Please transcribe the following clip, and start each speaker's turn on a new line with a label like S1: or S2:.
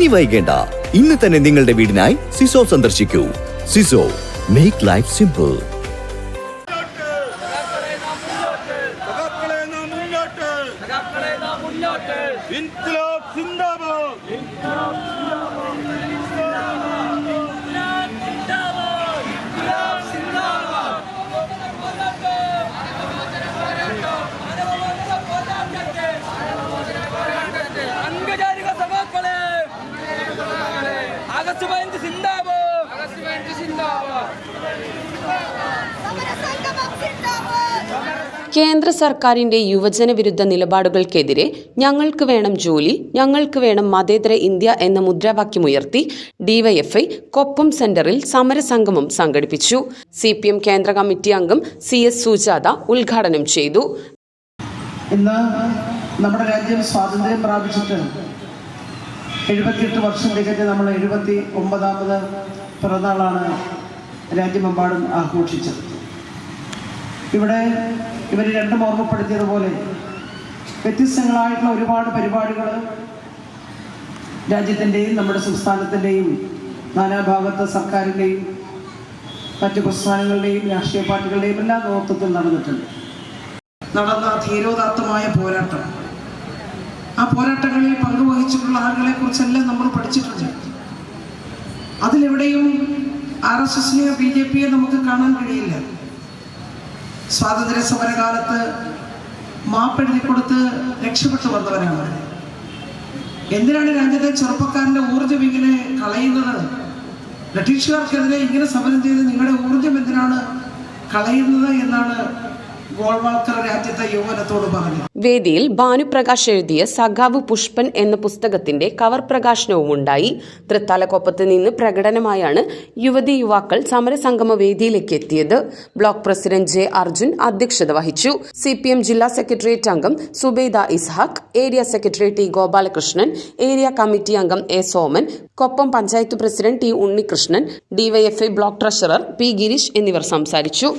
S1: ഇനി വൈകേണ്ട, ഇന്ന് തന്നെ നിങ്ങളുടെ വീടിനായി സിസോ സന്ദർശിക്കൂ. സിസോ, മേക്ക് ലൈഫ് സിമ്പിൾ.
S2: കേന്ദ്ര സർക്കാരിന്റെ യുവജന വിരുദ്ധ നിലപാടുകൾക്കെതിരെ ഞങ്ങൾക്ക് വേണം ജോലി, ഞങ്ങൾക്ക് വേണം മതേതര ഇന്ത്യ എന്ന മുദ്രാവാക്യമുയർത്തി ഡിവൈഎഫ്ഐ കൊപ്പം സെന്ററിൽ സമരസംഗമം സംഘടിപ്പിച്ചു. CPM കേന്ദ്ര കമ്മിറ്റി അംഗം CS സുജാത ഉദ്ഘാടനം ചെയ്തു.
S3: ഇന്ന് നമ്മുടെ രാജ്യം സ്വാതന്ത്ര്യം പ്രാപിച്ചിട്ട് 78 വർഷം തികഞ്ഞ് നമ്മൾ 79ാമത് പിറന്നാളാണ് രാജ്യമെമ്പാടും ആഘോഷിച്ചത്. ഇവിടെ ഇവർ രണ്ടും ഓർമ്മപ്പെടുത്തിയതുപോലെ വ്യത്യസ്തങ്ങളായിട്ടുള്ള ഒരുപാട് പരിപാടികൾ രാജ്യത്തിൻ്റെയും നമ്മുടെ സംസ്ഥാനത്തിൻ്റെയും നാനാഭാഗത്തെ സർക്കാരിൻ്റെയും മറ്റ് പ്രസ്ഥാനങ്ങളുടെയും രാഷ്ട്രീയ പാർട്ടികളുടെയും എല്ലാ നേതൃത്വത്തിൽ നടന്നിട്ടുണ്ട്. നടന്ന ധീരോദാത്തമായ പോരാട്ടം, ആ പോരാട്ടങ്ങളിൽ പങ്കുവഹിച്ചിട്ടുള്ള ആളുകളെ കുറിച്ചെല്ലാം നമ്മൾ പഠിച്ചിട്ടുണ്ട്. അതിലെവിടെയും RSSനെയോ BJPയോ നമുക്ക് കാണാൻ കഴിയില്ല. സ്വാതന്ത്ര്യ സമരകാലത്ത് മാപ്പെഴുതി കൊടുത്ത് രക്ഷപ്പെട്ടു വന്നവരാണ്. എന്തിനാണ് രാജ്യത്തെ ചെറുപ്പക്കാരൻ്റെ ഊർജ്ജം ഇങ്ങനെ കളയുന്നത്? ബ്രിട്ടീഷുകാർക്കെതിരെ ഇങ്ങനെ സമരം ചെയ്ത് നിങ്ങളുടെ ഊർജ്ജം എന്തിനാണ് കളയുന്നത് എന്നാണ് ഗോൾവാൾക്കർ രാജ്യത്തെ യൗവനത്തോട് പറഞ്ഞു.
S2: വേദിയിൽ ഭാനുപ്രകാശ് എഴുതിയ സഖാവ് പുഷ്പൻ എന്ന പുസ്തകത്തിന്റെ കവർ പ്രകാശനവും ഉണ്ടായി. തൃത്താലക്കൊപ്പത്ത് നിന്ന് പ്രകടനമായാണ് യുവതി യുവാക്കൾ സമരസംഗമ വേദിയിലേക്ക് എത്തിയത്. Block president J. അർജുൻ അധ്യക്ഷത വഹിച്ചു. CPM ജില്ലാ സെക്രട്ടേറിയറ്റ് അംഗം Zubaida Ishaq, area secretary T. Gopalakrishnan, area committee അംഗം A. Soman, Koppam panchayat president T. Unnikrishnan, DYFI block treasurer P. Girish എന്നിവർ സംസാരിച്ചു.